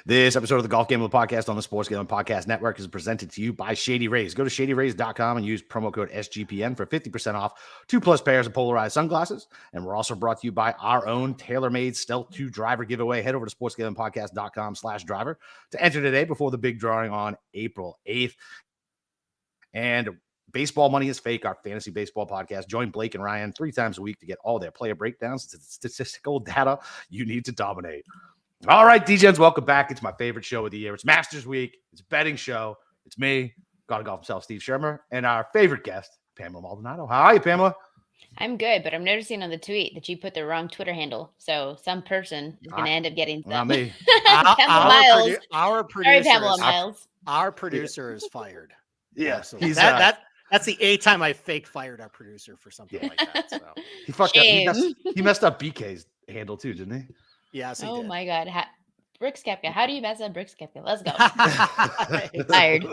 This episode of the Golf Gambling Podcast on the Sports Gambling Podcast Network is presented to you by Shady Rays. Go to shadyrays.com and use promo code SGPN for 50% off 2+ pairs of polarized sunglasses. And we're also brought to you by our own tailor-made Stealth 2 driver giveaway. Head over to sportsgamblingpodcast.com/driver to enter today before the big drawing on April 8th. And Baseball Money is Fake, our fantasy baseball podcast. Join Blake and Ryan 3 times a week to get all their player breakdowns and statistical data you need to dominate. All right, DJs, welcome back. It's my favorite show of the year. It's Masters Week. It's a betting show. It's me, God of Golf himself, Steve Shermer, and our favorite guest, Pamela Maldonado. How are you, Pamela? I'm good, but I'm noticing on the tweet that you put the wrong Twitter handle. So some person is going to end up getting not me. Pamela Miles. Our Sorry, Pamela Miles. Our producer is fired. Yeah, absolutely. That's the 8th time I fake fired our producer for something like that. So he fucked up. He messed up BK's handle too, didn't he? Yes, he did. Oh my God. Brooks Koepka. How do you mess up Brooks Koepka? Let's go. Fired.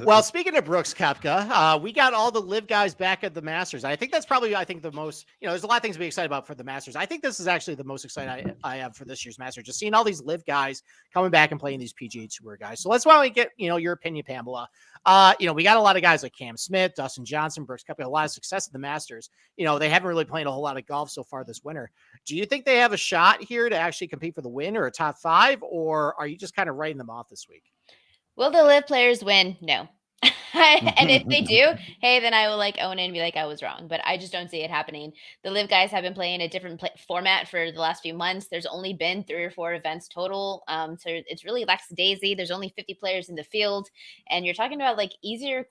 Well, speaking of Brooks Koepka, we got all the live guys back at the Masters. I think that's probably, the most, there's a lot of things to be excited about for the Masters. I think this is actually the most excited I have for this year's Masters, just seeing all these live guys coming back and playing these PGA Tour guys. So let's why we get, your opinion, Pamela. We got a lot of guys like Cam Smith, Dustin Johnson, Brooks Koepka, a lot of success at the Masters. They haven't really played a whole lot of golf so far this winter. Do you think they have a shot here to actually compete for the win or a top 5, or are you just kind of writing them off this week? Will the live players win? No. And if they do, hey, then I will own it and be like, I was wrong. But I just don't see it happening. The live guys have been playing a different format for the last few months. There's only been 3 or 4 events total. So it's really lackadaisy. There's only 50 players in the field. And you're talking about easier,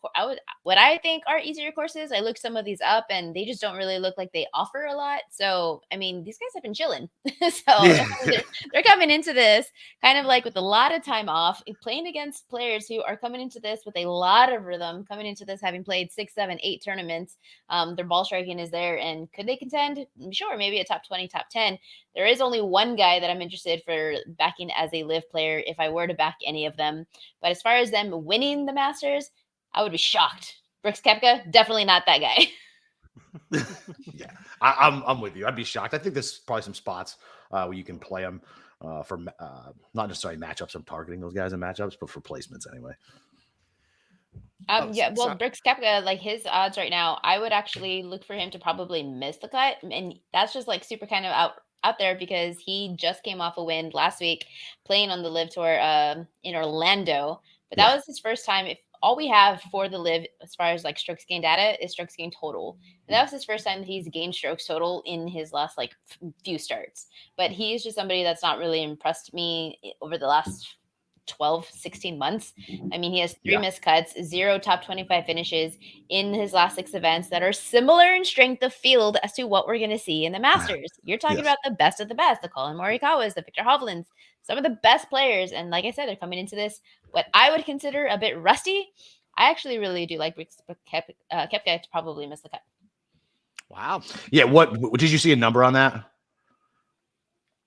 what I think are easier courses. I looked some of these up and they just don't really look like they offer a lot. So, I mean, these guys have been chilling. They're coming into this kind of with a lot of time off, playing against players who are coming into this with a lot of rhythm, coming into this having played 6, 7, 8 tournaments. Their ball striking is there, and could they contend? Sure, maybe a top 20, top 10. There is only one guy that I'm interested for backing as a live player if I were to back any of them. But as far as them winning the Masters, I would be shocked. Brooks Koepka, definitely not that guy. Yeah, I'm with you. I'd be shocked. I think there's probably some spots where you can play them for not necessarily matchups. I'm targeting those guys in matchups, but for placements anyway. Brooks Koepka, his odds right now, I would actually look for him to probably miss the cut. And that's just super kind of out there because he just came off a win last week playing on the live tour in Orlando. But that was his first time. If all we have for the live as far as strokes gained data is strokes gained total. And that was his first time that he's gained strokes total in his last few starts. But he's just somebody that's not really impressed me over the last 12, 16 months. I mean, he has 3 missed cuts, 0 top 25 finishes in his last 6 events that are similar in strength of field as to what we're going to see in the Masters. You're talking about the best of the best, the Colin Morikawas, the Victor Hovlands, some of the best players. And like I said, they're coming into this, what I would consider a bit rusty. I actually really do like Koepka to probably miss the cut. Wow. Yeah. What did you see a number on that?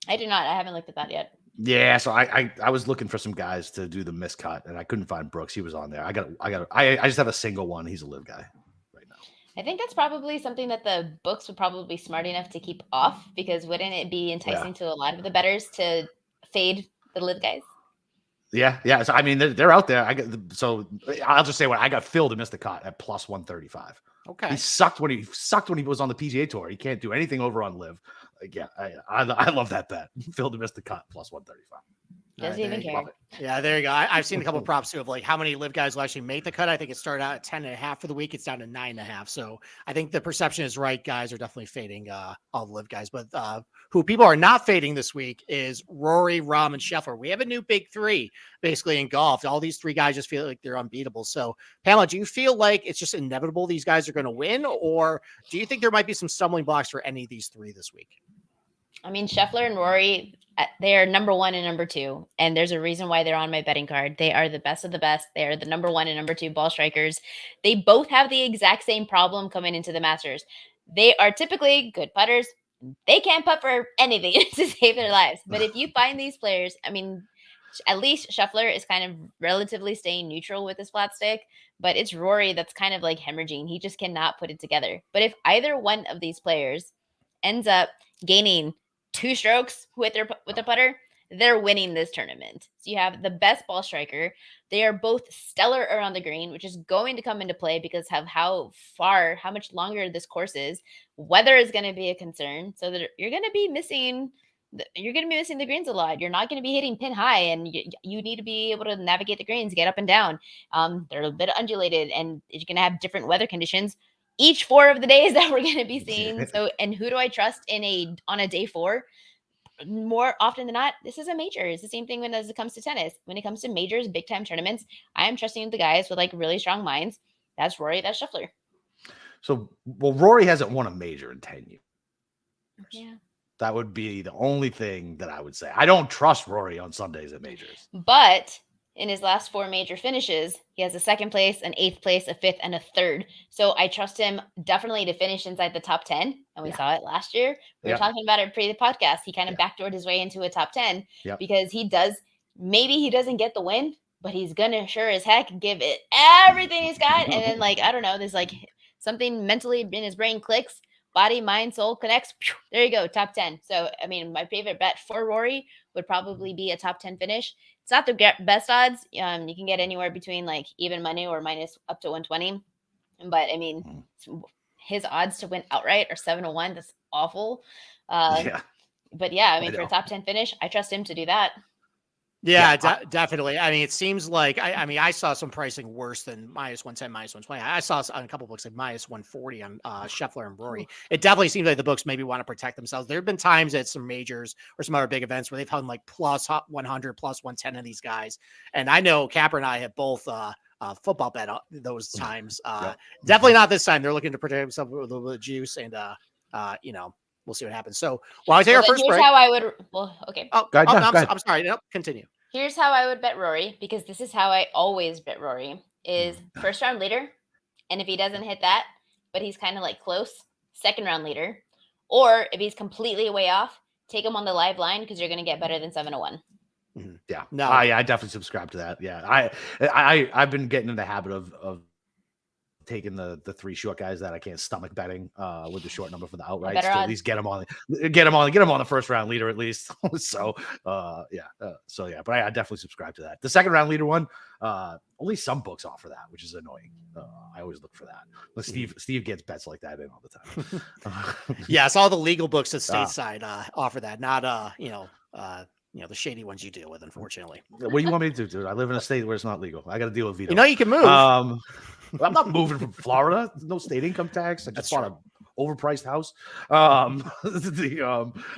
I did not. I haven't looked at that yet. Yeah, so I was looking for some guys to do the miscut, and I couldn't find Brooks. He was on there. I just have a single one. He's a live guy right now. I think that's probably something that the books would probably be smart enough to keep off, because wouldn't it be enticing to a lot of the bettors to fade the live guys? Yeah. So I mean, they're out there. So I'll just say I got Phil to miss the cut at plus 135. Okay. He sucked when he was on the PGA Tour. He can't do anything over on live. I love that bet. Phil to miss the cut plus 135. Doesn't even care. Yeah, there you go. I've seen a couple of props too of how many live guys will actually make the cut. I think it started out at 10.5 for the week. It's down to 9.5. So I think the perception is right. Guys are definitely fading all the live guys, but who people are not fading this week is Rory, Rahm, and Scheffler. We have a new big 3 basically in golf. All these 3 guys just feel like they're unbeatable. So Pamela, do you feel like it's just inevitable these guys are going to win, or do you think there might be some stumbling blocks for any of these 3 this week? I mean, Scheffler and Rory, they are number 1 and number 2, and there's a reason why they're on my betting card. They are the best of the best. They are the number 1 and number 2 ball strikers. They both have the exact same problem coming into the Masters. They are typically good putters. They can't putt for anything to save their lives. But if you find these players, I mean, at least Scheffler is kind of relatively staying neutral with his flat stick, but it's Rory that's kind of hemorrhaging. He just cannot put it together. But if either one of these players ends up gaining 2 strokes with a putter, they're winning this tournament. So you have the best ball striker. They are both stellar around the green, which is going to come into play because of how much longer this course is. Weather is going to be a concern. So that you're going to be missing the greens a lot. You're not going to be hitting pin high, and you need to be able to navigate the greens, get up and down. They're a bit undulated, and you're going to have different weather conditions each 4 of the days that we're going to be seeing. So, and who do I trust on a day 4? More often than not, this is a major. It's the same thing as it comes to tennis. When it comes to majors, big time tournaments, I am trusting the guys with like really strong minds. That's Rory, that's Scheffler. So, well, Rory hasn't won a major in 10 years. Yeah. That would be the only thing that I would say. I don't trust Rory on Sundays at majors. But in his last 4 major finishes, he has a 2nd place, an 8th place, a 5th, and a 3rd. So I trust him definitely to finish inside the top 10. And we saw it last year. We were talking about it pre the podcast. He kind of backdoored his way into a top 10 because maybe he doesn't get the win, but he's going to sure as heck give it everything he's got. And then I don't know, there's something mentally in his brain clicks. Body, mind, soul connects. There you go, top 10. So, I mean, my favorite bet for Rory would probably be a top 10 finish. It's not the best odds. You can get anywhere between even money or minus up to 120. But, I mean, his odds to win outright are 7-1. That's awful. But, yeah, I mean, for a top 10 finish, I trust him to do that. Yeah, definitely. I mean, it seems like I saw some pricing worse than minus 110, minus 120. I saw on a couple books like minus 140 on Scheffler and Rory. It definitely seems like the books maybe want to protect themselves. There have been times at some majors or some other big events where they've hung plus 100, plus 110 of these guys. And I know Capper and I have both football bet those times. Definitely not this time. They're looking to protect themselves with a little bit of juice, and we'll see what happens. So while I take our first break, how I would. Well, okay. Oh, go ahead. I'm sorry. No, continue. Here's how I would bet Rory, because this is how I always bet Rory, is first round leader. And if he doesn't hit that, but he's kind of close, 2nd round leader. Or if he's completely way off, take him on the live line because you're going to get better than 7-1. Yeah. No. I definitely subscribe to that. Yeah. I've been getting in the habit of taking the 3 short guys that I can't stomach betting with the short number for the outright to at least get them on the first round leader at least. So but I definitely subscribe to that. The 2nd round leader one, only some books offer that, which is annoying. I always look for that. But Steve gets bets like that in all the time. Yes, all the legal books at stateside offer that, not the shady ones you deal with, unfortunately. What do you want me to do, dude? I live in a state where it's not legal. I got to deal with veto. You can move. I'm not moving from Florida. No state income tax. I just bought an overpriced house. All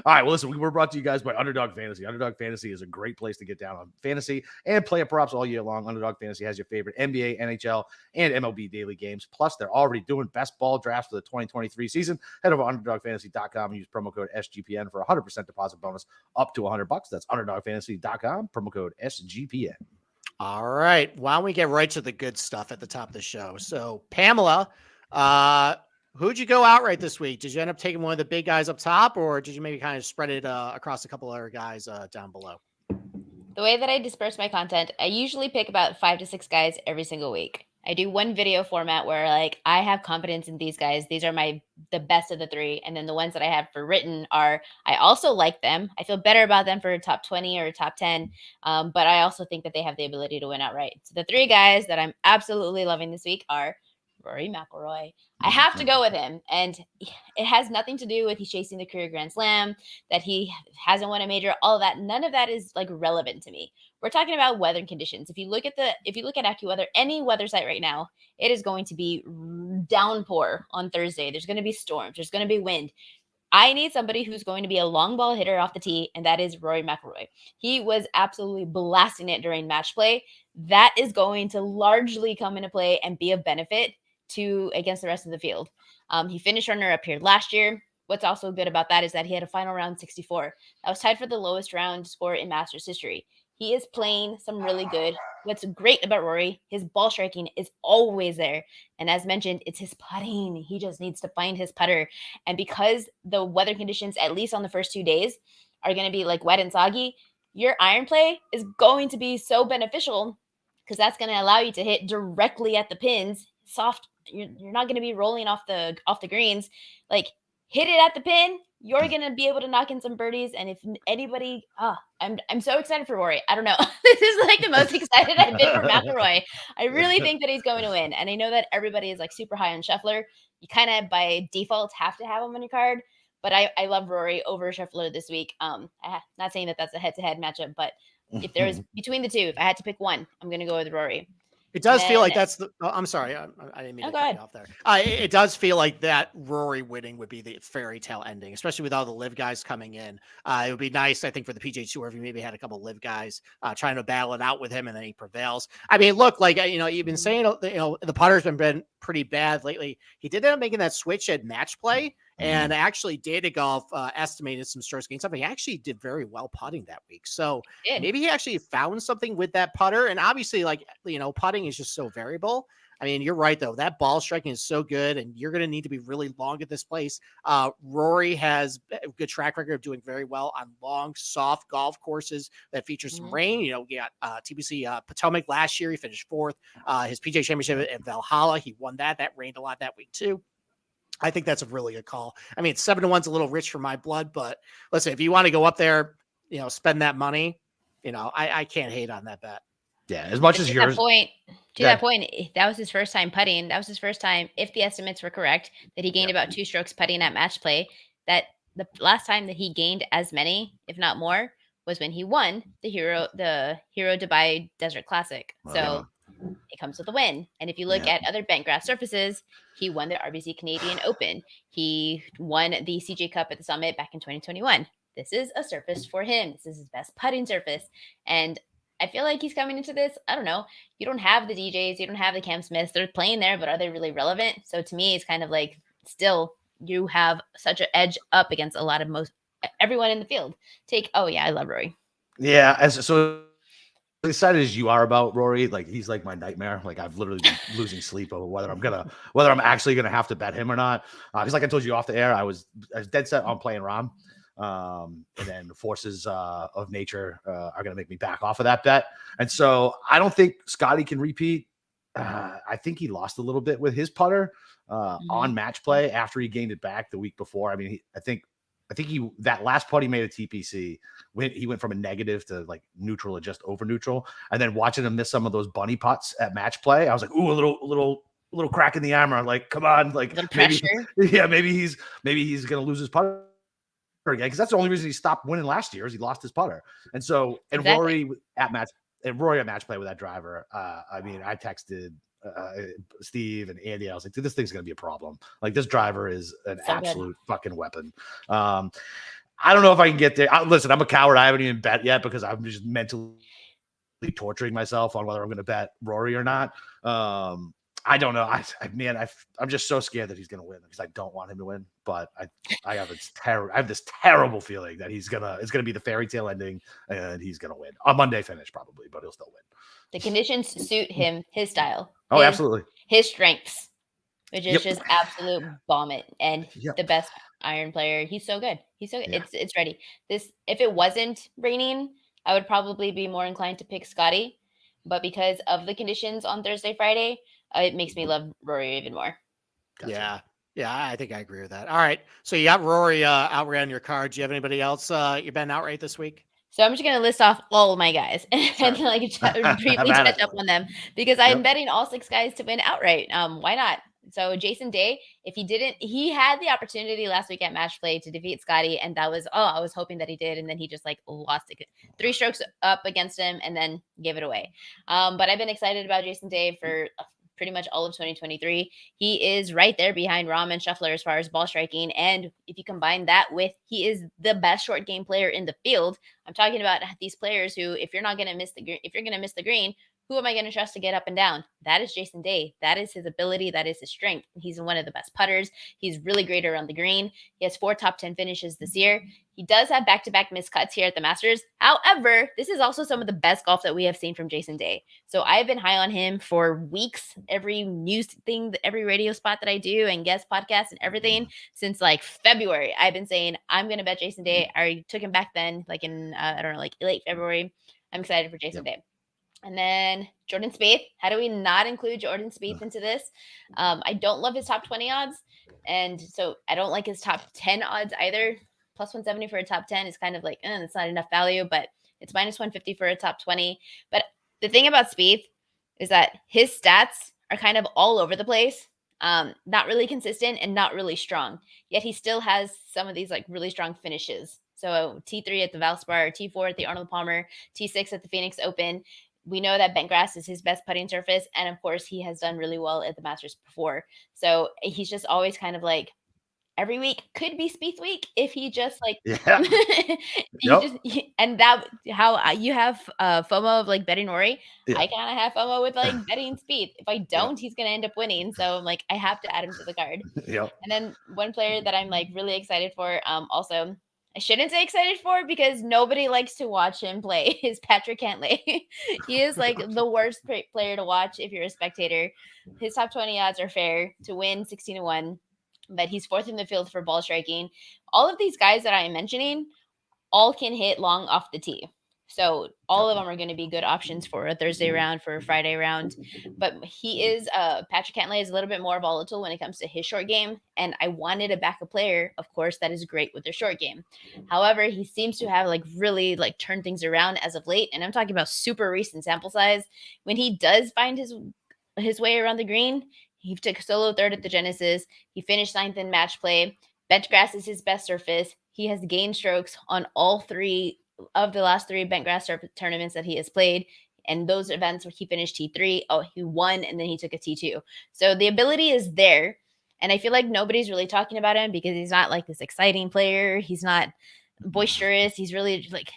right. Well, listen, we're brought to you guys by Underdog Fantasy. Underdog Fantasy is a great place to get down on fantasy and player props all year long. Underdog Fantasy has your favorite NBA, NHL, and MLB daily games. Plus, they're already doing best ball drafts for the 2023 season. Head over to UnderdogFantasy.com and use promo code SGPN for a 100% deposit bonus up to $100. That's UnderdogFantasy.com, promo code SGPN. All right. Why don't we get right to the good stuff at the top of the show? So, Pamela, who'd you go outright this week? Did you end up taking one of the big guys up top, or did you maybe kind of spread it across a couple other guys down below? The way that I disperse my content, I usually pick about 5 to 6 guys every single week. I do one video format where I have confidence in these guys. These are the best of the 3. And then the ones that I have for written are, I also like them. I feel better about them for a top 20 or a top 10. But I also think that they have the ability to win outright. So the 3 guys that I'm absolutely loving this week are Rory McIlroy. I have to go with him. And it has nothing to do with he's chasing the career Grand Slam, that he hasn't won a major, all of that. None of that is relevant to me. We're talking about weather conditions. If you look at AccuWeather, any weather site right now, it is going to be downpour on Thursday. There's going to be storms. There's going to be wind. I need somebody who's going to be a long ball hitter off the tee, and that is Rory McIlroy. He was absolutely blasting it during match play. That is going to largely come into play and be a benefit against the rest of the field. He finished runner-up here last year. What's also good about that is that he had a final round 64. That was tied for the lowest round score in Masters history. He is playing some really good. What's great about Rory, his ball striking is always there. And as mentioned, it's his putting. He just needs to find his putter. And because the weather conditions, at least on the first 2 days, are going to be wet and soggy, your iron play is going to be so beneficial because that's going to allow you to hit directly at the pins, soft. You're not going to be rolling off the greens. Hit it at the pin, you're gonna be able to knock in some birdies. And if anybody, I'm so excited for Rory. I don't know. This is like the most excited I've been for McIlroy. I really think that he's going to win, and I know that everybody is like super high on Scheffler. You kind of by default have to have him on your card, but I love Rory over Scheffler this week. Not saying that that's a head-to-head matchup, but if there's between the two, if I had to pick one, I'm gonna go with Rory. It does feel then, like that's the. Oh, I'm sorry, I didn't mean to go cut ahead. you off there. It does feel like that Rory winning would be the fairy tale ending, especially with all the live guys coming in. It would be nice, I think, for the PGA Tour if you maybe had a couple of live guys trying to battle it out with him, and then he prevails. I mean, look, like you've been saying, the putter's been pretty bad lately. He did end up making that switch at match play. And actually, Data Golf estimated some strokes gained. Something he actually did very well putting that week. So maybe he actually found something with that putter. And obviously, putting is just so variable. I mean, you're right, though. That ball striking is so good, and you're going to need to be really long at this place. Rory has a good track record of doing very well on long, soft golf courses that feature some rain. We got TPC Potomac last year. He finished fourth. His PGA Championship at Valhalla, he won that. That rained a lot that week, too. I think that's a really good call. I mean, 7-1's a little rich for my blood, but listen, if you want to go up there, spend that money, I can't hate on that bet. Yeah, as much as yours. That point, that was his first time putting. That was his first time, if the estimates were correct, that he gained about 2 strokes putting at match play. That the last time that he gained as many, if not more, was when he won the Hero Dubai Desert Classic. So it comes with a win. And if you look at other bent grass surfaces, he won the RBC Canadian Open. He won the CJ Cup at the Summit back in 2021. This is a surface for him. This is his best putting surface. And I feel like he's coming into this. I don't know. You don't have the DJs. You don't have the Cam Smiths. They're playing there, but are they really relevant? So to me, it's kind of like still you have such an edge up against a lot of everyone in the field. I love Rory. Yeah. So excited as you are about Rory, like he's like my nightmare. Like I've literally been losing sleep over whether I'm actually gonna have to bet him or not. Because like I told you off the air, I was dead set on playing Rahm. And then the forces of nature are going to make me back off of that bet. And so I don't think Scotty can repeat. I think he lost a little bit with his putter on match play after he gained it back the week before. I mean, I think that last putt he made at TPC, he went from a negative to like neutral or just over neutral. And then watching him miss some of those bunny putts at match play, I was like, ooh, a little crack in the armor. Like, come on, like maybe he's going to lose his putter again, because that's the only reason he stopped winning last year is he lost his putter. And so Rory at match play with that driver, I mean, I texted Steve and Andy. I was like, dude, this thing's gonna be a problem. Like, this driver is an absolute fucking weapon. I don't know if I can get there. Listen, I'm a coward. I haven't even bet yet because I'm just mentally torturing myself on whether I'm going to bet Rory or not. I don't know. I'm just so scared that he's going to win because I don't want him to win. But I have this terrible feeling that it's going to be the fairy tale ending and he's going to win. A Monday finish probably, but he'll still win. The conditions suit him, his style. Absolutely. His strengths, which is just absolute vomit. And the best iron player. He's so good. Yeah. It's ready. If it wasn't raining, I would probably be more inclined to pick Scotty. But because of the conditions on Thursday, Friday, it makes me love Rory even more. Gotcha. Yeah, I think I agree with that. All right. So you got Rory outright on your card. Do you have anybody else you're betting outright this week? So I'm just going to list off all of my guys and briefly touch up on them because I'm betting all 6 guys to win outright. Why not? So Jason Day, he had the opportunity last week at match play to defeat Scotty. And that was, I was hoping that he did. And then he just lost it. 3 strokes up against him and then gave it away. But I've been excited about Jason Day for pretty much all of 2023. He is right there behind Rahm and Scheffler as far as ball striking. And if you combine that with, he is the best short game player in the field. I'm talking about these players who, if you're going to miss the green, who am I going to trust to get up and down? That is Jason Day. That is his ability. That is his strength. He's one of the best putters. He's really great around the green. He has 4 top 10 finishes this year. He does have back-to-back missed cuts here at the Masters. However, this is also some of the best golf that we have seen from Jason Day. So I have been high on him for weeks. Every news thing, every radio spot that I do and guest podcasts and everything since February, I've been saying, I'm going to bet Jason Day. I took him back then, in late February. I'm excited for Jason Day. And then Jordan Spieth. How do we not include Jordan Spieth into this? I don't love his top 20 odds. And so I don't like his top 10 odds either. Plus 170 for a top 10 is kind of like, that's not enough value, but it's minus 150 for a top 20. But the thing about Spieth is that his stats are kind of all over the place. Not really consistent and not really strong. Yet he still has some of these like really strong finishes. So T3 at the Valspar, T4 at the Arnold Palmer, T6 at the Phoenix Open. We know that bent grass is his best putting surface. And of course, he has done really well at the Masters before. So he's just always kind of like every week could be Spieth week if he just like, Yeah. and that how you have FOMO of like betting Rory. Yeah. I kind of have FOMO with like betting Spieth. If I don't, he's going to end up winning. So I'm like, I have to add him to the card. Yep. And then one player that I'm like really excited for, also I shouldn't say excited for because nobody likes to watch him play is Patrick Cantlay. He is like the worst player to watch if you're a spectator. His top 20 odds are fair to win 16-1, but he's fourth in the field for ball striking. All of these guys that I'm mentioning all can hit long off the tee. So all of them are going to be good options for a Thursday round, for a Friday round. But he is, Patrick Cantlay is a little bit more volatile when it comes to his short game. And I wanted a backup player, of course, that is great with their short game. However, he seems to have like really like turned things around as of late. And I'm talking about super recent sample size. When he does find his way around the green, he took solo third at the Genesis. He finished ninth in match play. Bent grass is his best surface. He has gained strokes on all three of the last three bent grass tournaments that he has played. And those events where he finished T3, he won, and then he took a T2. So the ability is there. And I feel like nobody's really talking about him because he's not like this exciting player. He's not boisterous. He's really like,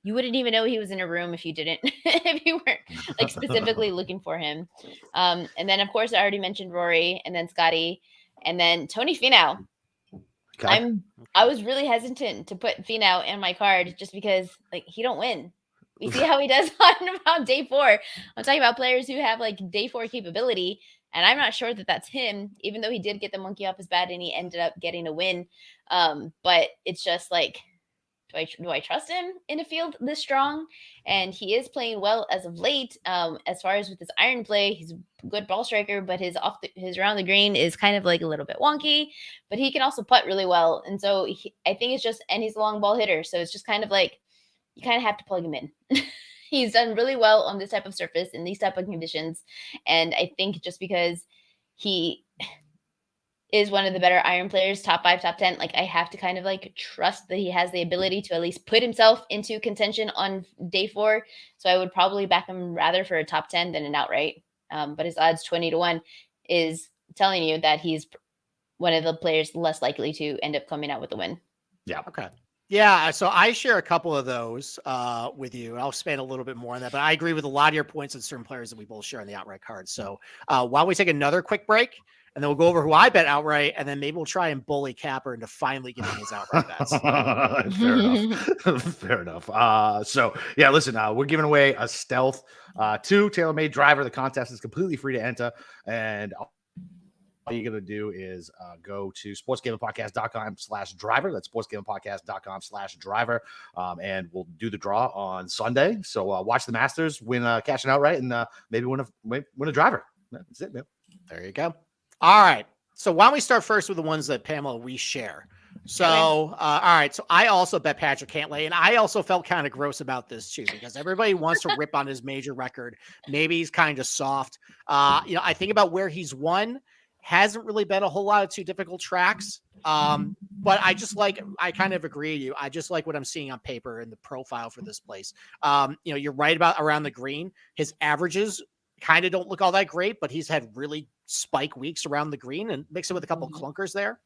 you wouldn't even know he was in a room if you didn't, if you weren't like specifically looking for him. And then of course I already mentioned Rory, and then Scotty, and then Tony Finau. Okay. I was really hesitant to put Finau in my card just because like he don't win. We see how he does on day 4. I'm talking about players who have like day 4 capability, and I'm not sure that that's him, even though he did get the monkey off his bat and he ended up getting a win. But it's just like, do I trust him in a field this strong? And he is playing well as of late. As far as with his iron play, he's a good ball striker, but his around the green is kind of like a little bit wonky. But he can also putt really well, and so I think it's just, and he's a long ball hitter, so it's just kind of like you kind of have to plug him in. He's done really well on this type of surface in these type of conditions, and I think just because he is one of the better iron players, top 5, top 10. Like I have to kind of like trust that he has the ability to at least put himself into contention on day 4. So I would probably back him rather for a top 10 than an outright. But his odds 20-1 is telling you that he's one of the players less likely to end up coming out with the win. Yeah. Okay. Yeah, so I share a couple of those with you. I'll expand a little bit more on that, but I agree with a lot of your points on certain players that we both share on the outright card. So why don't we take another quick break, and then we'll go over who I bet outright, and then maybe we'll try and bully Capper into finally getting his outright bets. Fair enough. Fair enough. So yeah, listen, we're giving away a Stealth 2 TaylorMade driver. The contest is completely free to enter, and all you're going to do is go to sportsgamblingpodcast.com/driver. That's sportsgamblingpodcast.com/driver. And we'll do the draw on Sunday. So watch the Masters win cashing outright, and maybe win a driver. That's it, man. There you go. All right. So why don't we start first with the ones that, Pamela, we share. So, all right. So I also bet Patrick Cantlay, and I also felt kind of gross about this too, because everybody wants to rip on his major record. Maybe he's kind of soft. I think about where he's won. Hasn't really been a whole lot of too difficult tracks. But I kind of agree with you. I just like what I'm seeing on paper in the profile for this place. You're right about around the green. His averages kind of don't look all that great, but he's had really spike weeks around the green and mix it with a couple of clunkers there.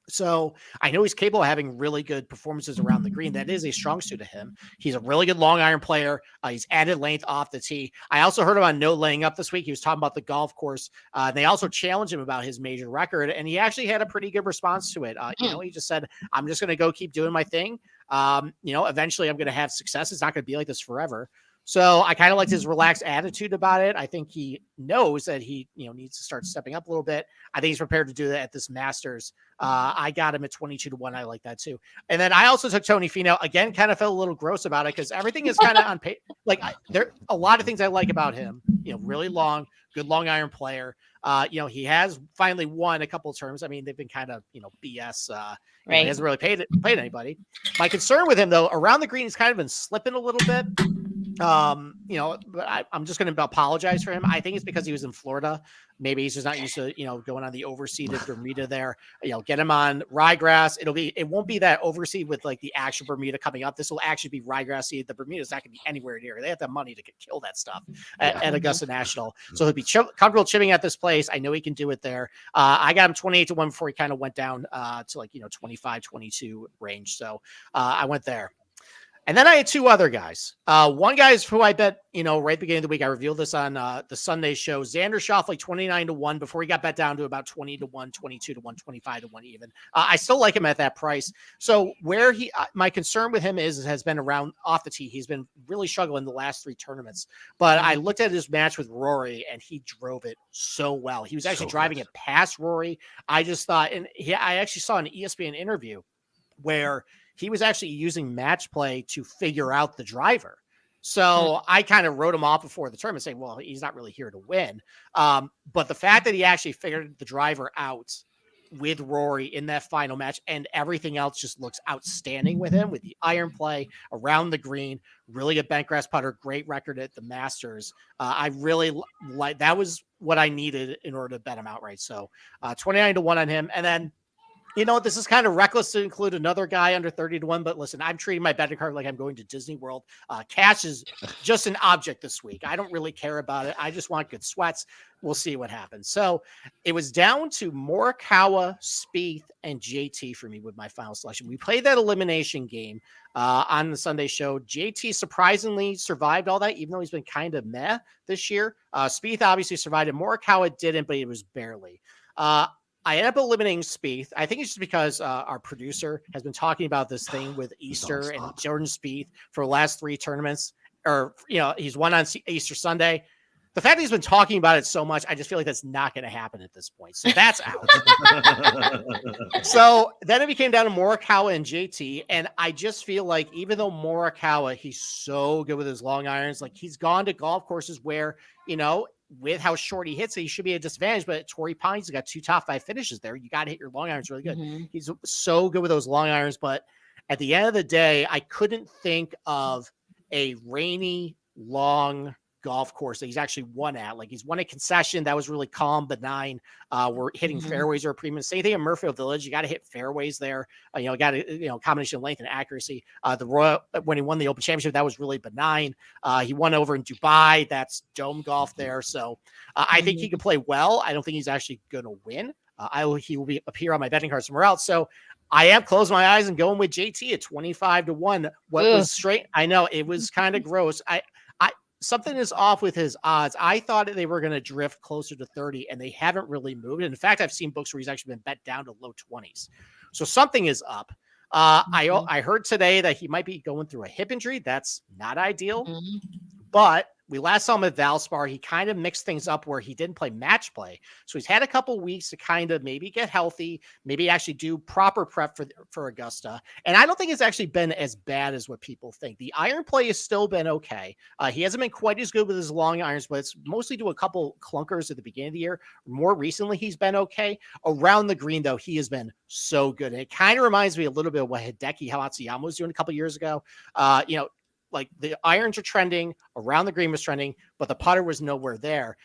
So I know he's capable of having really good performances around the green. That is a strong suit of him. He's a really good long iron player. He's added length off the tee. I also heard him on No Laying Up this week. He was talking about the golf course. They also challenged him about his major record, and he actually had a pretty good response to it. He just said, I'm just going to go keep doing my thing. Eventually I'm going to have success. It's not going to be like this forever. So I kind of liked his relaxed attitude about it. I think he knows that he, needs to start stepping up a little bit. I think he's prepared to do that at this Masters. I got him at 22-1. I like that too. And then I also took Tony Finau. Again, kind of felt a little gross about it because everything is kind of on paper. Like there are a lot of things I like about him. Really long, good long iron player. He has finally won a couple of terms. I mean, they've been kind of, BS. He hasn't really played anybody. My concern with him, though, around the green, he's kind of been slipping a little bit. But I'm just going to apologize for him. I think it's because he was in Florida. Maybe he's just not used to, going on the overseeded Bermuda there. Get him on ryegrass. It won't be that overseed with like the actual Bermuda coming up. This will actually be ryegrass seed. The Bermuda's not going to be anywhere near. They have the money to kill that stuff at Augusta National. So he'll be comfortable chipping at this place. I know he can do it there. I got him 28-1 before he kind of went down to like, 25, 22 range. So I went there. And then I had two other guys. One guy is who I bet, right at the beginning of the week. I revealed this on the Sunday show. Xander Schauffele, 29-1 before he got bet down to about 20-1, 22-1, 25-1 even. I still like him at that price. So where my concern with him has been around off the tee. He's been really struggling the last three tournaments. But I looked at his match with Rory and he drove it so well. He was actually driving it past Rory. I just thought, and I actually saw an ESPN interview where he was actually using match play to figure out the driver. So I kind of wrote him off before the tournament saying, well, he's not really here to win. But the fact that he actually figured the driver out with Rory in that final match and everything else just looks outstanding with him, with the iron play around the green, really good bentgrass putter, great record at the Masters. I really like, that was what I needed in order to bet him outright. So 29-1 on him. And then, this is kind of reckless to include another guy under 30-1, but listen, I'm treating my betting card like I'm going to Disney World. Cash is just an object this week. I don't really care about it. I just want good sweats. We'll see what happens. So it was down to Morikawa, Spieth, and JT for me with my final selection. We played that elimination game on the Sunday show. JT surprisingly survived all that, even though he's been kind of meh this year. Spieth obviously survived, and Morikawa didn't, but it was barely. I ended up eliminating Spieth. I think it's just because our producer has been talking about this thing with Easter and Jordan Spieth for the last three tournaments, or, he's won on Easter Sunday. The fact that he's been talking about it so much, I just feel like that's not going to happen at this point. So that's out. So then it became down to Morikawa and JT. And I just feel like even though Morikawa, he's so good with his long irons, like he's gone to golf courses where, with how short he hits it, he should be at a disadvantage. But at Torrey Pines, he's got 2 top 5 finishes there. You got to hit your long irons really good. Mm-hmm. He's so good with those long irons. But at the end of the day, I couldn't think of a rainy, long golf course that he's actually won at. Like he's won a Concession that was really calm, benign. We're hitting fairways are a premium. Same thing in Murrayfield Village. You got to hit fairways there. Got to, combination of length and accuracy. The Royal, when he won the Open Championship, that was really benign. He won over in Dubai. That's dome golf there. So I think he can play well. I don't think he's actually going to win. He will appear on my betting card somewhere else. So I am closing my eyes and going with JT at 25-1. What was straight? I know it was kind of gross. Something is off with his odds. I thought they were going to drift closer to 30, and they haven't really moved. In fact, I've seen books where he's actually been bet down to low 20s. So something is up. I heard today that he might be going through a hip injury. That's not ideal. But we last saw him at Valspar. He kind of mixed things up where he didn't play match play. So he's had a couple weeks to kind of maybe get healthy, maybe actually do proper prep for Augusta. And I don't think it's actually been as bad as what people think. The iron play has still been okay. He hasn't been quite as good with his long irons, but it's mostly due to a couple clunkers at the beginning of the year. More recently, he's been okay. Around the green, though, he has been so good. And it kind of reminds me a little bit of what Hideki Matsuyama was doing a couple years ago. Like the irons are trending, around the green was trending, but the putter was nowhere there.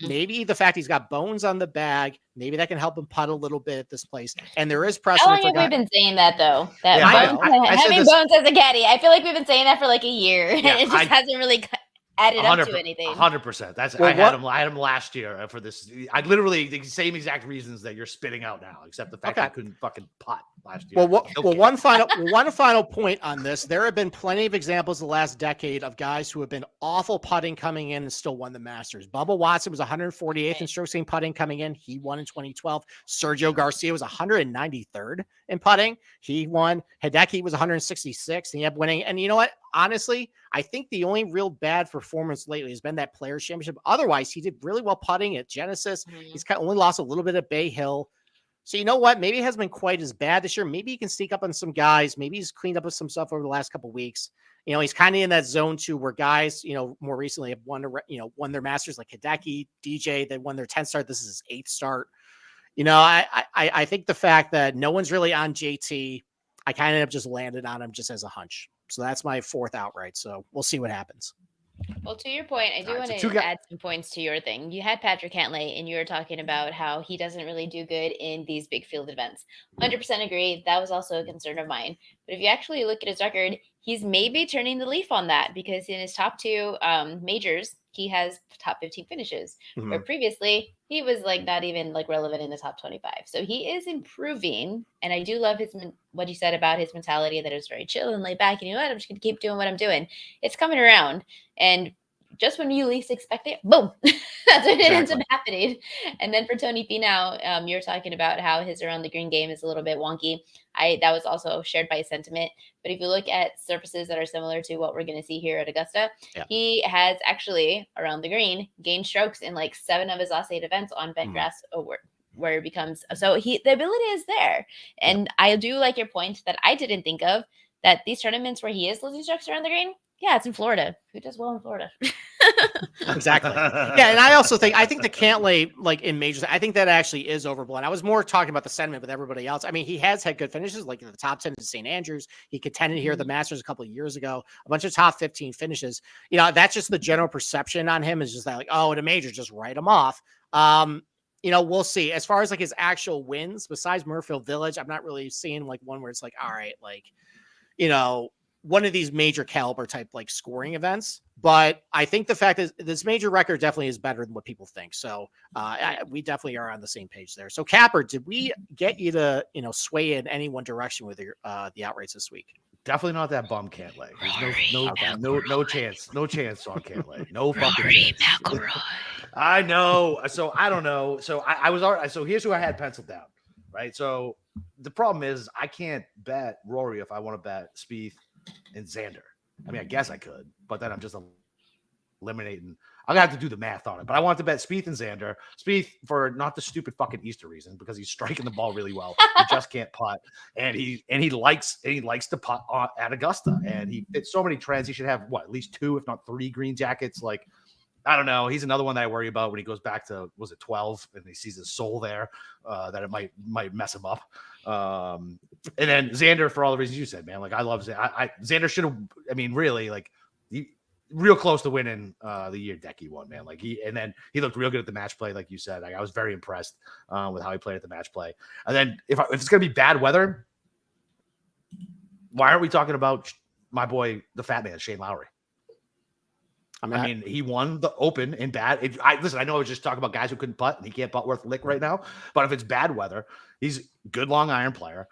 Maybe the fact he's got bones on the bag, maybe that can help him putt a little bit at this place. And there is precedent. How long have we been saying that though? Having bones as a caddy. I feel like we've been saying that for like a year. Yeah, it just hasn't really added up to anything. 100%. I had him last year for this. I literally the same exact reasons that you're spitting out now, except the fact that I couldn't fucking putt last year. One final point on this. There have been plenty of examples the last decade of guys who have been awful putting coming in and still won the Masters. Bubba Watson was 148th in stroke gain putting coming in. He won in 2012. Sergio Garcia was 193rd in putting. He won. Hideki was 166, and he ended up winning. And you know what? Honestly, I think the only real bad performance lately has been that Players Championship. Otherwise, he did really well putting at Genesis. He's kind of only lost a little bit at Bay Hill. So you know what? Maybe it hasn't been quite as bad this year. Maybe he can sneak up on some guys. Maybe he's cleaned up with some stuff over the last couple of weeks. You know, he's kind of in that zone too, where guys, you know, more recently have won their Masters, like Hideki, DJ. They won their 10th start. This is his 8th start. You know, I think the fact that no one's really on JT, I kind of just landed on him just as a hunch. So that's my 4th outright. So we'll see what happens. Well, to your point, I do want to add some points to your thing. You had Patrick Cantlay, and you were talking about how he doesn't really do good in these big field events. 100% agree. That was also a concern of mine. But if you actually look at his record, he's maybe turning the leaf on that, because in his top 2 majors, he has top 15 finishes, where previously he was like not even like relevant in the top 25. So he is improving, and I do love what he said about his mentality, that it was very chill and laid back. And you know what? I'm just gonna keep doing what I'm doing. It's coming around, and just when you least expect it, boom, that's when it ends up happening. And then for Tony Finau, you're talking about how his around the green game is a little bit wonky. That was also shared by sentiment. But if you look at surfaces that are similar to what we're going to see here at Augusta, he has actually around the green gained strokes in like 7 of his last 8 events on bent grass, where it becomes so the ability is there. And I do like your point that I didn't think of, that these tournaments where he is losing strokes around the green, yeah, it's in Florida. Who does well in Florida? Exactly. Yeah, and I think the Cantlay, like in majors, I think that actually is overblown. I was more talking about the sentiment with everybody else. I mean, he has had good finishes, like in the top 10 at St. Andrews. He contended here at the Masters a couple of years ago, a bunch of top 15 finishes. You know, that's just the general perception on him, is just that like, oh, in a major, just write him off. You know, we'll see. As far as like his actual wins, besides Murfield Village, I'm not really seeing like one where it's like, all right, like, you know, one of these major caliber type like scoring events. But I think the fact is this major record definitely is better than what people think. So we definitely are on the same page there. So Capper, did we get you to, you know, sway in any one direction with your the outrights this week? Definitely not that bum Cantlay. No chance. No chance on Cantlay. No fucking chance. I know. So I don't know. So I was already. So here's who I had penciled down. Right. So the problem is I can't bet Rory if I want to bet Spieth and Xander. I mean, I guess I could, but then I'm just eliminating. I'm gonna have to do the math on it. But I want to bet Spieth and Xander. Spieth for not the stupid fucking Easter reason, because he's striking the ball really well. He just can't putt, and he likes to putt at Augusta, and he fits so many trends. He should have at least 2, if not 3 green jackets. Like, I don't know. He's another one that I worry about when he goes back to, was it 12, and he sees his soul there, that it might mess him up. And then Xander, for all the reasons you said, man. Like, I love Xander. Xander should have. I mean, really, like, real close to winning the year Decky won, man. Like, he looked real good at the match play, like you said. Like, I was very impressed with how he played at the match play. And then if it's gonna be bad weather, why aren't we talking about my boy, the fat man, Shane Lowry? I mean, he won the Open in bad. Listen, I know I was just talking about guys who couldn't putt, and he can't putt worth a lick right now. But if it's bad weather, he's a good long iron player.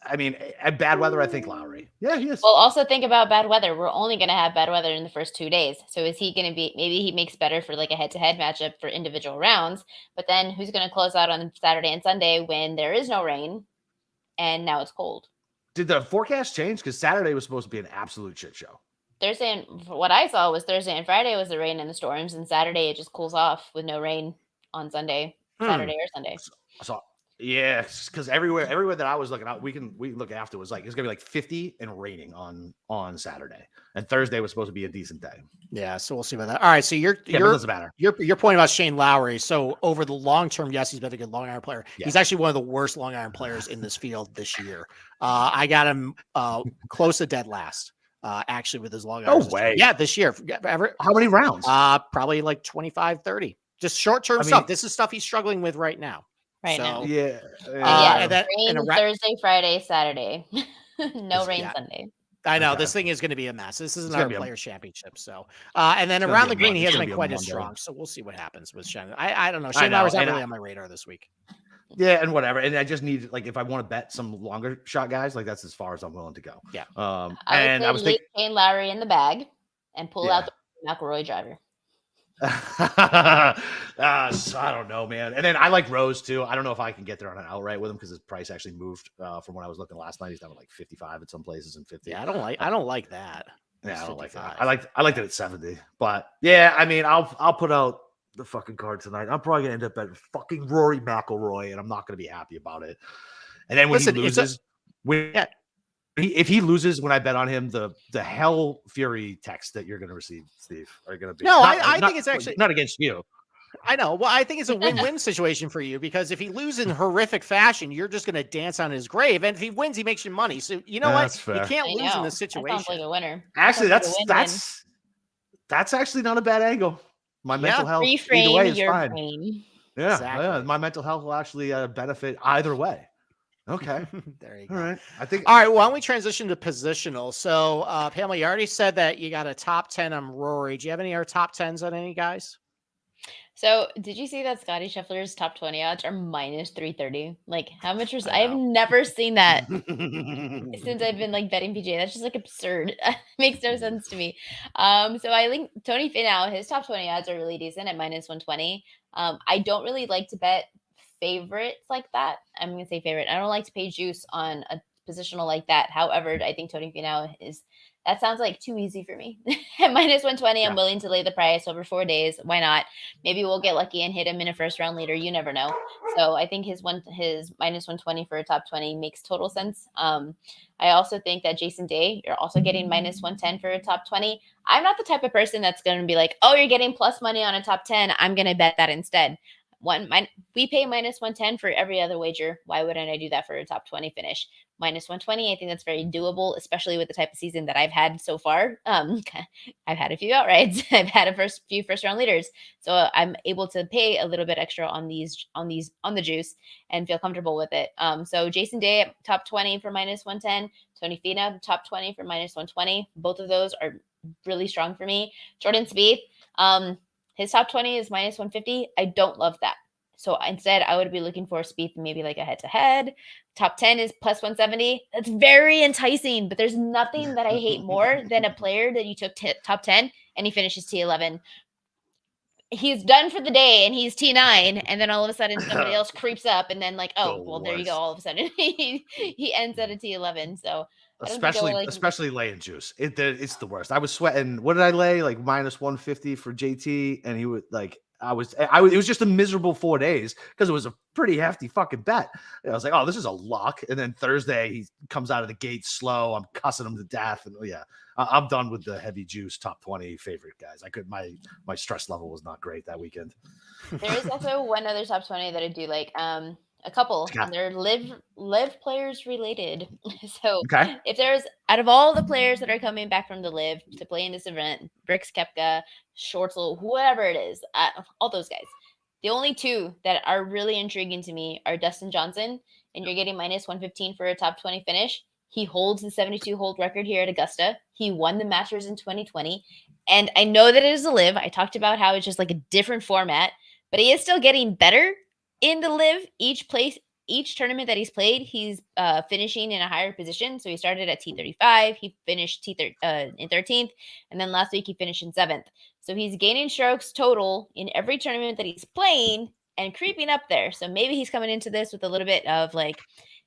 I mean, at bad weather, I think Lowry. Yeah, he is. Well, also think about bad weather. We're only going to have bad weather in the first 2 days. So is he going to be, maybe he makes better for like a head-to-head matchup for individual rounds, but then who's going to close out on Saturday and Sunday when there is no rain and now it's cold? Did the forecast change? Because Saturday was supposed to be an absolute shit show. Thursday, what I saw was Thursday and Friday was the rain and the storms, and Saturday it just cools off with no rain on Sunday, Saturday or Sunday. So yeah, because everywhere that I was looking out, we can look after was like it's gonna be like 50 and raining on Saturday, and Thursday was supposed to be a decent day. Yeah, so we'll see about that. All right, so it doesn't matter. Your point about Shane Lowry. So over the long term, yes, he's been a good long iron player. Yeah. He's actually one of the worst long iron players in this field this year. I got him close to dead last. Actually, with his long irons. No way. Yeah, this year. How many rounds? Probably like 25, 30. Just short-term stuff. This is stuff he's struggling with right now. Now. Yeah. Rain Thursday, Friday, Saturday. No rain Sunday. I know this thing is going to be a mess. This isn't our Players Championship. So, and then around the green, he hasn't been quite as strong. So we'll see what happens with Shane. I don't know. Shane Lowry's not really on my radar this week. Yeah, and whatever. And I just need, like, if I want to bet some longer shot guys, like that's as far as I'm willing to go. Yeah. I was thinking Shane Lowry in the bag and pull out the McElroy driver. So I don't know, man. And then I like Rose too. I don't know if I can get there on an outright with him because his price actually moved from when I was looking last night. He's down to like 55 at some places and 50. Yeah, I don't like that. Yeah, It's I don't like that. 55. I liked it at 70. But yeah, I mean, I'll put out the fucking card tonight. I'm probably gonna end up betting fucking Rory McIlroy, and I'm not gonna be happy about it. And then when Listen, he loses, if he loses when I bet on him, the hell fury text that you're gonna receive, Steve, are gonna be No, I think it's actually not against you. I know. Well, I think it's a win-win situation for you because if he loses in horrific fashion, you're just going to dance on his grave, and if he wins, he makes you money. So you know That's what? fair. You can't lose in this That situation. sounds like a winner. Actually, That sounds like a win-win. that's actually not a bad angle. My mental health either Reframe way is your fine. brain. Yeah, Exactly. yeah, my mental health will actually benefit either way. Okay. There you go. All right. I think. All right. Why don't we transition to positional? So, Pamela, you already said that you got a top 10 on Rory. Do you have any other top 10s on any guys? So, did you see that Scotty Scheffler's top 20 odds are minus 330? Like, how much was I I've know. never seen that since I've been like betting PGA. That's just like absurd. Makes no sense to me. So I think Tony Finau, his top 20 odds are really decent at minus 120. I don't really like to bet favorites like that. I'm gonna say favorite. I don't like to pay juice on a positional like that. However, I think Tony Finau is that sounds like too easy for me. At minus 120, I'm willing to lay the price over 4 days. Why not? Maybe we'll get lucky and hit him in a first round leader. You never know. So I think his minus 120 for a top 20 makes total sense. I also think that Jason Day, you're also getting minus 110 for a top 20. I'm not the type of person that's going to be like, oh, you're getting plus money on a top 10. I'm going to bet that instead. We pay minus 110 for every other wager. Why wouldn't I do that for a top 20 finish? Minus 120, I think that's very doable, especially with the type of season that I've had so far. I've had a few outrights. I've had a few first round leaders. So I'm able to pay a little bit extra on the juice and feel comfortable with it. So Jason Day top 20 for minus 110, Tony Finau top 20 for minus 120. Both of those are really strong for me. Jordan Spieth, his top 20 is minus 150. I don't love that. So instead, I would be looking for Spieth maybe like a head-to-head. Top 10 is plus 170. That's very enticing, but there's nothing that I hate more than a player that you took top 10 and he finishes T11. He's done for the day and he's T9, and then all of a sudden somebody else creeps up, and then like, oh, well, there you go. All of a sudden he ends at a T11. So especially laying juice. It's the worst. I was sweating. What did I lay? Like minus 150 for JT, and he would like. It was just a miserable 4 days because it was a pretty hefty fucking bet. And I was like, oh, this is a lock. And then Thursday he comes out of the gate slow. I'm cussing him to death. And I'm done with the heavy juice top 20 favorite guys. My stress level was not great that weekend. There is also one other top 20 that I do like. A couple, and they're live players related. So if there's out of all the players that are coming back from the live to play in this event, Brooks Koepka, Schwartzel, whoever it is, all those guys, the only two that are really intriguing to me are Dustin Johnson, and you're getting minus 115 for a top 20 finish. He holds the 72 hold record here at Augusta. He won the Masters in 2020, and I know that it is a live. I talked about how it's just like a different format, but he is still getting better in the live. Each tournament that he's played, he's finishing in a higher position. So he started at T35, he finished in 13th, and then last week he finished in 7th. So he's gaining strokes total in every tournament that he's playing and creeping up there. So maybe he's coming into this with a little bit of like,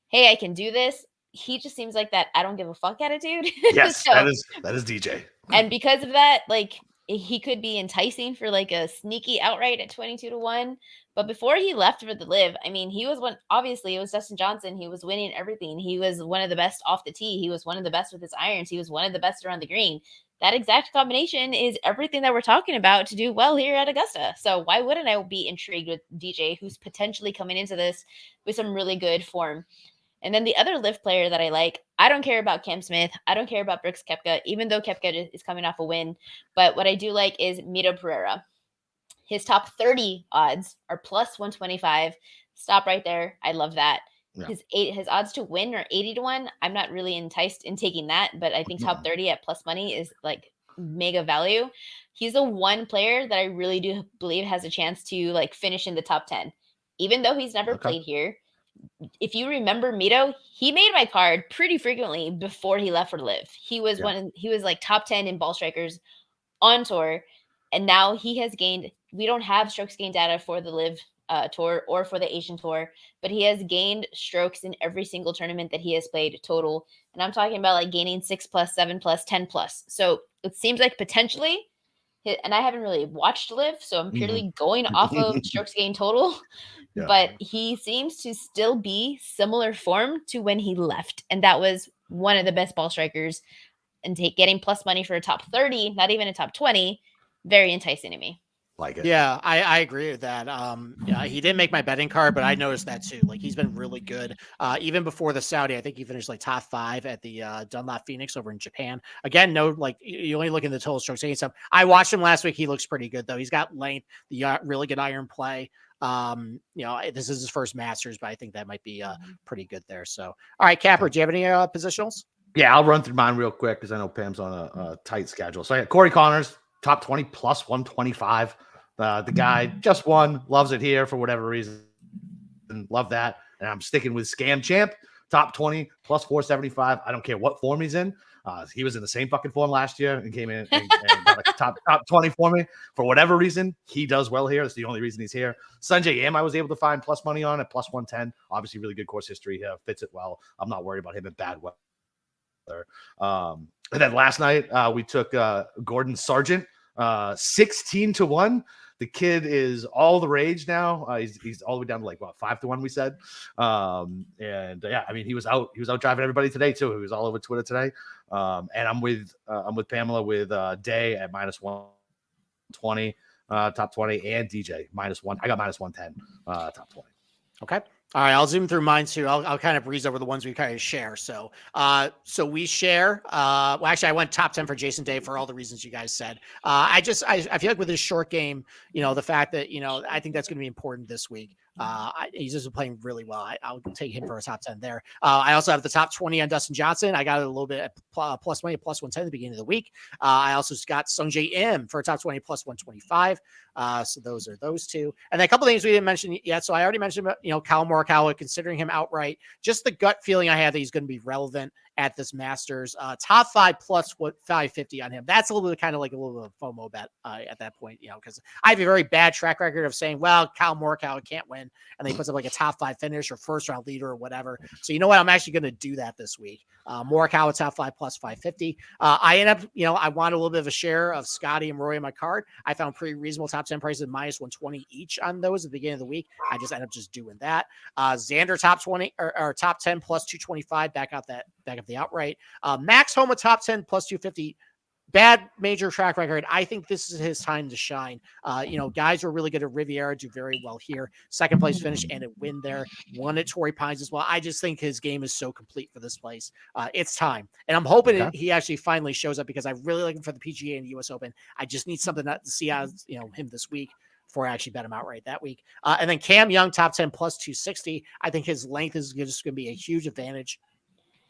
hey, I can do this. He just seems like that I don't give a fuck attitude. Yes, so, that is DJ. And because of that, like he could be enticing for like a sneaky outright at 22-1. But before he left for the live, I mean, obviously it was Dustin Johnson. He was winning everything. He was one of the best off the tee. He was one of the best with his irons. He was one of the best around the green. That exact combination is everything that we're talking about to do well here at Augusta. So why wouldn't I be intrigued with DJ, who's potentially coming into this with some really good form? And then the other live player that I like, I don't care about Cam Smith. I don't care about Brooks Koepka, even though Koepka is coming off a win. But what I do like is Mito Pereira. His top 30 odds are plus 125. Stop right there. I love that. Yeah. His odds to win are 80-1. I'm not really enticed in taking that, but I think top 30 at plus money is like mega value. He's the one player that I really do believe has a chance to like finish in the top 10, even though he's never played here. If you remember Mito, he made my card pretty frequently before he left for live. He was he was like top 10 in ball strikers on tour. And now he has gained, we don't have strokes gain data for the Live Tour or for the Asian Tour, but he has gained strokes in every single tournament that he has played total. And I'm talking about like gaining 6+, 7+, 10+. So it seems like potentially, and I haven't really watched Live, so I'm purely going off of strokes gain total. Yeah. But he seems to still be similar form to when he left. And that was one of the best ball strikers. And getting plus money for a top 30, not even a top 20, very enticing to me. Like it. Yeah, I agree with that. Yeah, he didn't make my betting card, but I noticed that too. Like he's been really good. Even before the Saudi, I think he finished like top 5 at the Dunlop Phoenix over in Japan. Again, no, like you only look in the total strokes gained stuff. I watched him last week. He looks pretty good though. He's got length, the really good iron play. This is his first Masters, but I think that might be pretty good there. So, all right, Capper, do you have any positionals? Yeah, I'll run through mine real quick because I know Pam's on a tight schedule. So yeah, Corey Connors, top 20 plus 125. The guy just won, loves it here for whatever reason. Love that. And I'm sticking with Scam Champ, top 20 plus 475. I don't care what form he's in. He was in the same fucking form last year and came in and got a top 20 for me. For whatever reason, he does well here. That's the only reason he's here. Sanjay Yam, I was able to find plus money on at plus 110. Obviously, really good course history. Fits it well. I'm not worried about him in bad weather. And then last night, we took Gordon Sargent, 16-1. The kid is all the rage now. He's all the way down to like 5-1. We said, yeah, I mean he was out driving everybody today too. He was all over Twitter today. And I'm with Pamela with Day at minus 120, top 20, and DJ -1. I got minus 110, top 20. Okay. All right, I'll zoom through mine too. I'll kind of breeze over the ones we kind of share. So we share. Well, actually, I went top 10 for Jason Day for all the reasons you guys said. I feel like with his short game, the fact that I think that's going to be important this week. He's just playing really well. I'll take him for a top 10 there. I also have the top 20 on Dustin Johnson. I got it a little bit at plus money, plus 110 at the beginning of the week. I also got Sungjae M for a top 20 plus 125. So those are those two. And then a couple things we didn't mention yet. So I already mentioned about, Kyle Morikawa, considering him outright, just the gut feeling I had that he's going to be relevant at this Masters. Top 5 plus 550 on him. That's a little bit kind of like a little bit of FOMO bet at that point, because I have a very bad track record of saying, well, Kyle Morikawa can't win. And then he puts up like a top 5 finish or first round leader or whatever. So you know what? I'm actually going to do that this week. Morikawa top 5 plus 550. I end up, I wanted a little bit of a share of Scotty and Rory in my card. I found pretty reasonable top 10 prices minus 120 each on those at the beginning of the week. I just end up just doing that. Xander top 20 or top 10 plus 225 back up the outright. Max Homa top 10 plus 250. Bad major track record. I think this is his time to shine. Guys who are really good at Riviera do very well here. Second place finish and a win there. Won at Torrey Pines as well. I just think his game is so complete for this place. It's time. And I'm hoping he actually finally shows up because I really like him for the PGA and the US Open. I just need something to see out him this week before I actually bet him outright that week. And then Cam Young top 10 plus 260. I think his length is just going to be a huge advantage.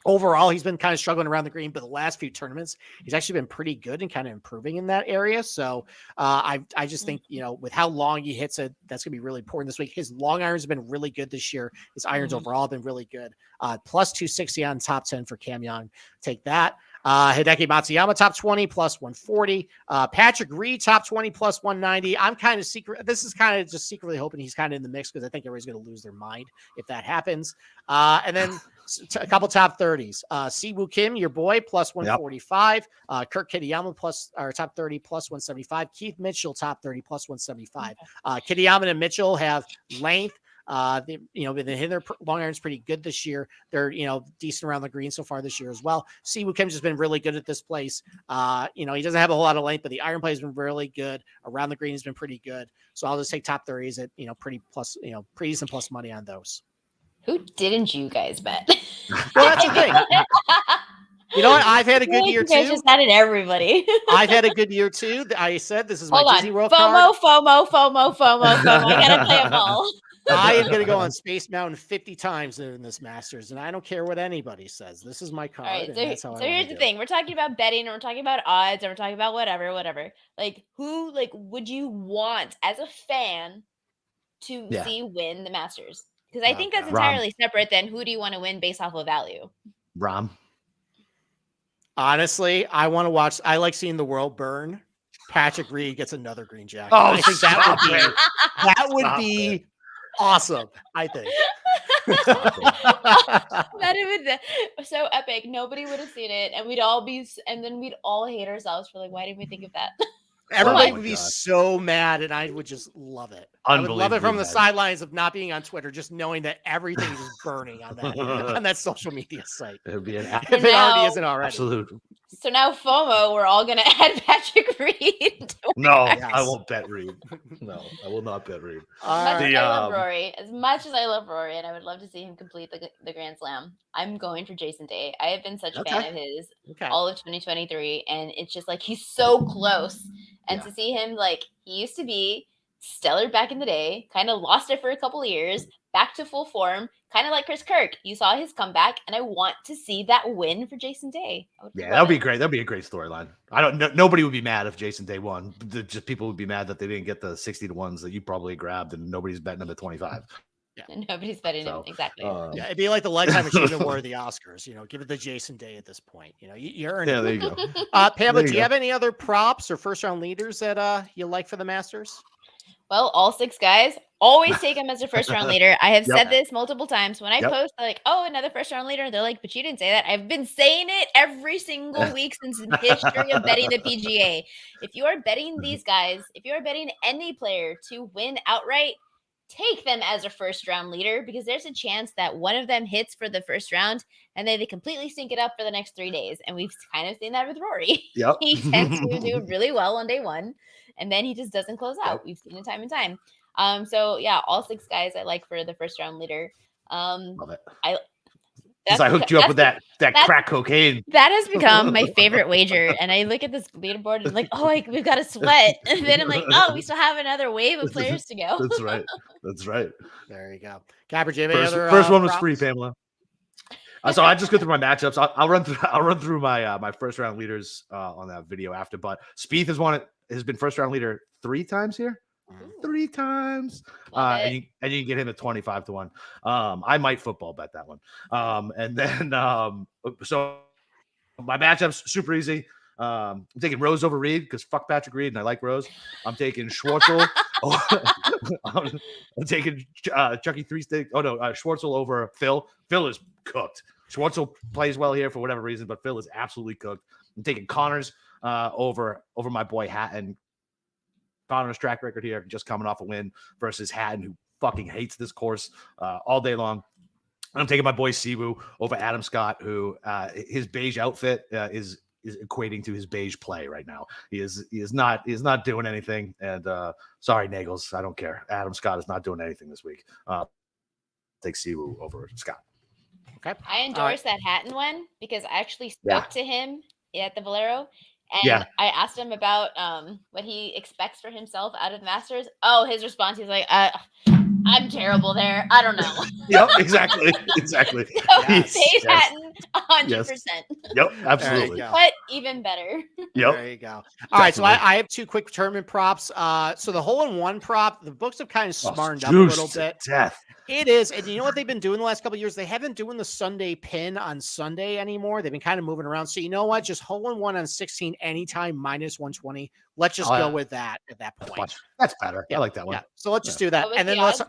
Overall, he's been kind of struggling around the green, but the last few tournaments, he's actually been pretty good and kind of improving in that area. So I just think, with how long he hits it, that's going to be really important this week. His long irons have been really good this year. His irons overall have been really good. Plus 260 on top 10 for Cam Young. Take that. Hideki Matsuyama top 20 plus 140. Patrick Reed top 20 plus 190. I'm kind of this is kind of just secretly hoping he's kind of in the mix because I think everybody's going to lose their mind if that happens. And then a couple top 30s. Siwoo Kim, your boy, plus 145. Yep. Kurt Kitayama top 30 plus 175. Keith Mitchell top 30 plus 175. Kitayama and Mitchell have length. They've been hitting their long irons pretty good this year. They're, decent around the green so far this year as well. Siwoo Kim's just been really good at this place. He doesn't have a whole lot of length, but the iron play has been really good. Around the green has been pretty good. So I'll just take top 30s at, pretty decent plus money on those. Who didn't you guys bet? Well, that's the thing. You know what? I've had a good year too. Just added everybody. I've had a good year too. I said this is my Disney World FOMO, card. FOMO. I gotta play them all. I am going to go on Space Mountain 50 times in this Masters, and I don't care what anybody says. This is my card. All right, so here's the thing: we're talking about betting, and we're talking about odds, and we're talking about whatever. Like, who would you want as a fan to see win the Masters? Because I think that's entirely separate than who do you want to win based off of value. Rahm. Honestly, I want to watch. I like seeing the world burn. Patrick Reed gets another green jacket. Oh, I think that would be stop that would Stop be awesome. I think. That would be so epic. Nobody would have seen it, and we'd all be, and then we'd all hate ourselves for like, why didn't we think of that? Everybody Oh would my be God. so mad, and I would just love it. I would love it from Unbelievably the mad. sidelines of not being on Twitter, just knowing that everything is burning on that social media site. It would be an If it already now- isn't already. absolute. So now FOMO, we're all gonna add Patrick Reed. No, Yes. I won't bet Reed. No, I will not bet Reed. All As much right. as I love Rory, as much as I love Rory, and I would love to see him complete the Grand Slam, I'm going for Jason Day. I have been such a fan Okay. of his Okay. all of 2023, and it's just like he's so close. And Yeah. to see him, like, he used to be stellar back in the day, kind of lost it for a couple of years, back to full form, kind of like Chris Kirk. You saw his comeback, and I want to see that win for Jason Day. Yeah, that would be great. That'd be a great storyline. I don't know. Nobody would be mad if Jason Day won. Just people would be mad that they didn't get the 60 to ones that you probably grabbed, and nobody's betting them at 25. And nobody's betting So, him. Exactly. Yeah, it'd be like the Lifetime Achievement Award of the Oscars. Give it to Jason Day at this point. You earned Yeah, it. there you go. Pamela, There you do you go. have any other props or first round leaders that you like for the Masters? Well, all 6 guys, always take him as a first round leader. I have Yep. said this multiple times. When I Yep. post like, oh, another first round leader, they're like, but you didn't say that. I've been saying it every single week since the history of betting the PGA. If you are betting these guys, if you are betting any player to win outright, take them as a first round leader, because there's a chance that one of them hits for the first round and then they completely stink it up for the next 3 days. And we've kind of seen that with Rory. Yep. He tends to do really well on day one, and then he just doesn't close out. Yep. We've seen it time and time. So yeah, all 6 guys I like for the first round leader. Love it. That's Since I hooked you up with that that's- crack cocaine. That has become my favorite wager. And I look at this leaderboard and I'm like, oh, we've got to sweat. And then I'm like, oh, we still have another wave of players to go. That's right. That's right. There you go. Capper, do you have any other First one was props? free, Pamela. So I just go through my matchups. I'll run through my my first round leaders on that video after. But Spieth has been first round leader 3 times here. 3 times. Love And it. you can get him at 25 to 1. I might football bet that one. And then so my matchups super easy. I'm taking Rose over Reed because fuck Patrick Reed and I like Rose. I'm taking Schwartzel. I'm taking Chucky 3-stick. Oh no, Schwartzel over Phil. Phil is cooked. Schwartzel plays well here for whatever reason, but Phil is absolutely cooked. I'm taking Connors over my boy Hatton. Connor's track record here, just coming off a win versus Hatton, who fucking hates this course all day long. I'm taking my boy Siwoo over Adam Scott, who his beige outfit is equating to his beige play right now. He is not doing anything. And sorry, Nagels, I don't care. Adam Scott is not doing anything this week. Take Siwoo over Scott. Okay. I endorse that Hatton one because I actually spoke to him at the Valero. And I asked him about what he expects for himself out of the Masters. Oh, his response, he's like, I'm terrible there. I don't know. Yep, exactly. So Yes, Dave Hatton, 100%. Yep, absolutely. But even better. Yep. There you go. All right, so I have 2 quick tournament props. So the hole-in-one prop, the books have kind of smartened up a little bit. Death. It is, and you know what they've been doing the last couple of years? They haven't doing the Sunday pin on Sunday anymore. They've been kind of moving around. So you know what? Just hole-in-one on 16 anytime minus 120. Let's just go with that at that point. That's better. I like that one. Yeah. So let's just do that, What was and then the let's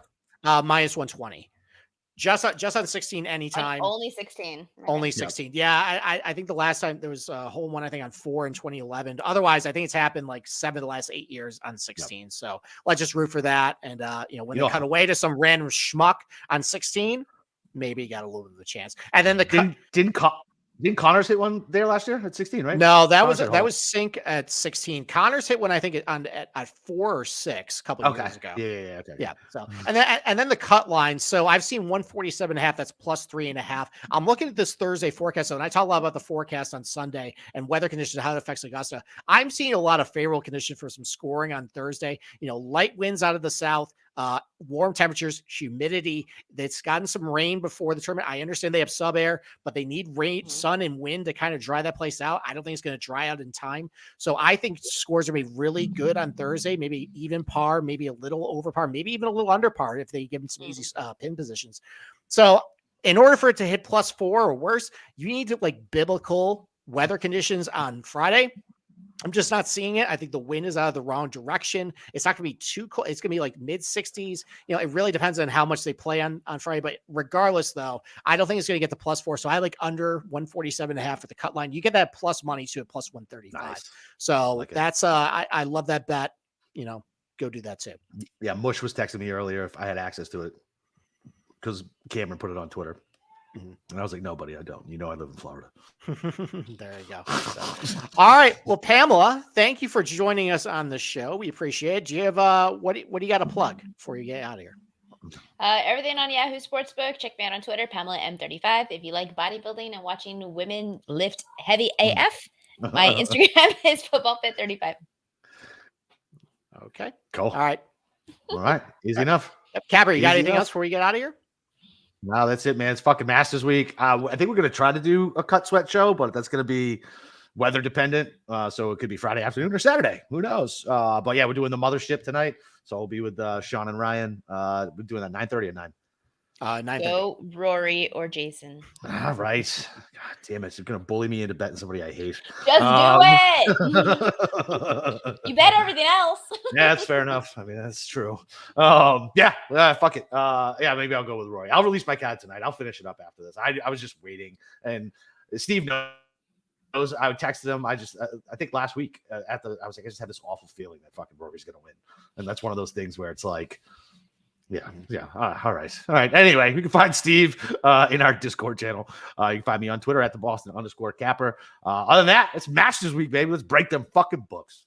odds? minus 120. Just on 16 anytime. Only 16. Okay. Only 16. Yeah, I think the last time there was a hole one, I think on 4 in 2011. Otherwise, I think it's happened like 7 of the last 8 years on 16. Yep. So let's just root for that. And when they cut away to some random schmuck on 16, maybe you got a little bit of a chance. And then the didn't Connors hit one there last year at 16, right? No, that was Sink at 16. Connors hit one, I think, at 4 or 6 a couple of years ago. Yeah. Okay. Yeah. So and then the cut line. So I've seen 147.5. That's plus 3.5. I'm looking at this Thursday forecast. And I talk a lot about the forecast on Sunday and weather conditions, how it affects Augusta. I'm seeing a lot of favorable conditions for some scoring on Thursday. Light winds out of the south. Warm temperatures, humidity. It's gotten some rain before the tournament. I understand they have sub air, but they need rain, sun, and wind to kind of dry that place out. I don't think it's going to dry out in time. So I think scores are going to be really good on Thursday, maybe even par, maybe a little over par, maybe even a little under par if they give them some easy pin positions. So in order for it to hit plus 4 or worse, you need to like biblical weather conditions on Friday. I'm just not seeing it. I think the wind is out of the wrong direction. It's not going to be too cold. It's going to be like mid 60s. It really depends on how much they play on Friday. But regardless, though, I don't think it's going to get the +4. So I like under 147.5 at the cut line. You get that plus money to a plus 135. Nice. So Like it. that's I love that bet. Go do that too. Yeah, Mush was texting me earlier if I had access to it because Cameron put it on Twitter. And I was like, no, buddy, I don't. I live in Florida. There you go. So, all right. Well, Pamela, thank you for joining us on the show. We appreciate it. Do you have what do you got to plug before you get out of here? Everything on Yahoo Sportsbook. Check me out on Twitter, Pamela M35. If you like bodybuilding and watching women lift heavy AF, my Instagram is FootballFit35. Okay. Cool. All right. Easy enough. Yep. Capper, you got Easy anything enough. else before we get out of here? No, that's it, man. It's fucking Masters week. I think we're going to try to do a cut sweat show, but that's going to be weather dependent. So it could be Friday afternoon or Saturday. Who knows? But yeah, we're doing the mothership tonight. So I'll be with Sean and Ryan. We're doing that 9:30 at 9. 9:30. Go Rory or Jason. All right. God damn it. You're going to bully me into betting somebody I hate. Just do it. You bet everything else. Yeah, that's fair enough. I mean, that's true. Fuck it. Maybe I'll go with Roy. I'll release my card tonight. I'll finish it up after this. I was just waiting. And Steve knows. I texted him. I think last week I was like, I just have this awful feeling that fucking Rory's going to win. And that's one of those things where it's like, yeah. All right. Anyway, you can find Steve in our Discord channel. You can find me on Twitter at @the_Boston_Capper. Other than that, it's Masters week, baby. Let's break them fucking books.